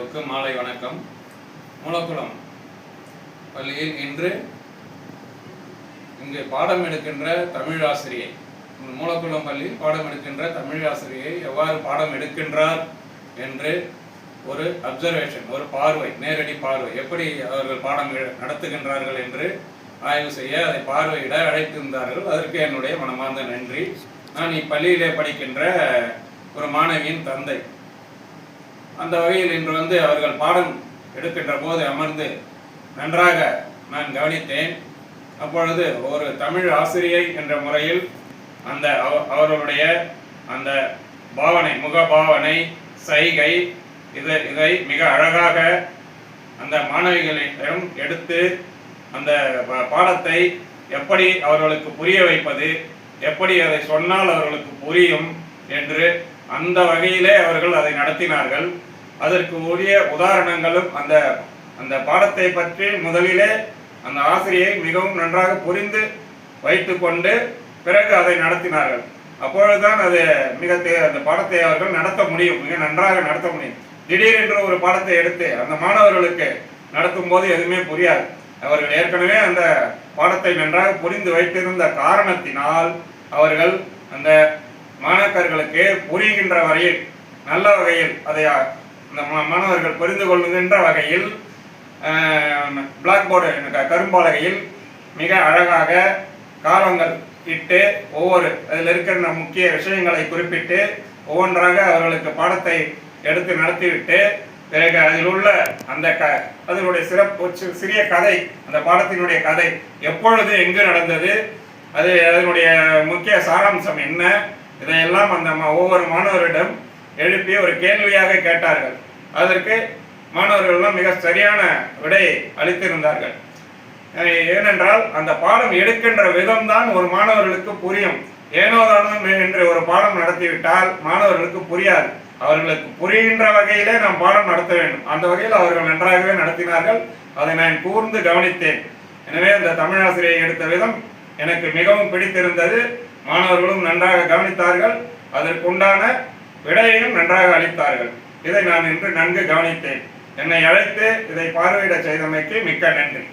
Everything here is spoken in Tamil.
அனைவருக்கும் மாலை வணக்கம். மூலக்குளம் பள்ளியில் இன்று இங்கு பாடம் எடுக்கின்ற தமிழ் ஆசிரியை, மூலக்குளம் பள்ளியில் பாடம் எடுக்கின்ற தமிழ் ஆசிரியை எவ்வாறு பாடம் எடுக்கின்றார் என்று ஒரு அப்சர்வேஷன், ஒரு பார்வை, நேரடி பார்வை, எப்படி அவர்கள் பாடம் நடத்துகின்றார்கள் என்று ஆய்வு செய்ய அதை பார்வையிட அழைத்திருந்தார்கள். அதற்கு என்னுடைய மனமார்ந்த நன்றி. நான் இப்பள்ளியிலே படிக்கின்ற ஒரு மாணவியின் தந்தை. அந்த வகையில் இன்று அவர்கள் பாடம் எடுக்கின்ற போது அமர்ந்து நன்றாக நான் கவனித்தேன். அப்பொழுது ஒரு தமிழ் ஆசிரியை என்ற முறையில் அந்த அவர்களுடைய அந்த பாவனை, முகபாவனை, சைகை, இதை மிக அழகாக அந்த மாணவிகளிடம் எடுத்து அந்த பாடத்தை எப்படி அவர்களுக்கு புரிய வைப்பது, எப்படி அதை சொன்னால் அவர்களுக்கு புரியும் என்று அந்த வகையிலே அவர்கள் அதை நடத்தினார்கள். அதற்கு உரிய உதாரணங்களும் அந்த பாடத்தை பற்றி முதலிலே அந்த ஆசிரியை மிகவும் நன்றாக புரிந்து வைத்து கொண்டு பிறகு அதை நடத்தினார்கள். அப்பொழுதுதான் அது அந்த பாடத்தை அவர்கள் நடத்த முடியும், மிக நன்றாக நடத்த முடியும். திடீரென்று ஒரு பாடத்தை எடுத்து அந்த மாணவர்களுக்கு நடத்தும் போது எதுவுமே புரியாது. அவர்கள் ஏற்கனவே அந்த பாடத்தை நன்றாக புரிந்து வைத்திருந்த காரணத்தினால் அவர்கள் அந்த மாணாக்கர்களுக்கு புரிகின்ற வரையில் நல்ல வகையில் அதை அந்த மாணவர்கள் புரிந்து கொள்ளுகின்ற வகையில் பிளாக் போர்டு கரும்பாலகையில் மிக அழகாக காலங்கள் இட்டு ஒவ்வொரு அதில் இருக்கிற முக்கிய விஷயங்களை குறிப்பிட்டு ஒவ்வொன்றாக அவர்களுக்கு பாடத்தை எடுத்து நடத்திவிட்டு பிறகு அதில் உள்ள அந்த அதனுடைய சிறிய கதை, அந்த பாடத்தினுடைய கதை எப்பொழுது எங்கு நடந்தது, அதனுடைய முக்கிய சாராம்சம் என்ன, இதையெல்லாம் அந்த ஒவ்வொரு மாணவரிடம் எழுப்பி ஒரு கேள்வியாக கேட்டார்கள். அதற்கு மாணவர்கள்லாம் மிக சரியான விடையை அளித்திருந்தார்கள். ஏனென்றால் அந்த பாடம் எடுக்கின்ற விதம்தான் ஒரு மாணவர்களுக்கு புரியும். ஏனோதானும் என்று ஒரு பாடம் நடத்திவிட்டால் மாணவர்களுக்கு புரியாது. அவர்களுக்கு புரிகின்ற வகையிலே நாம் பாடம் நடத்த வேண்டும். அந்த வகையில் அவர்கள் நன்றாகவே நடத்தினார்கள். அதை நான் கூர்ந்து கவனித்தேன். எனவே அந்த தமிழாசிரியை எடுத்த விதம் எனக்கு மிகவும் பிடித்திருந்தது. மாணவர்களும் நன்றாக கவனித்தார்கள். அதற்குண்டான விடையையும் நன்றாக அளித்தார்கள். இதை நான் இன்று நன்கு கவனித்தேன். என்னை அழைத்து இதை பார்வையிட செய்தமைக்கு மிக்க நன்றி.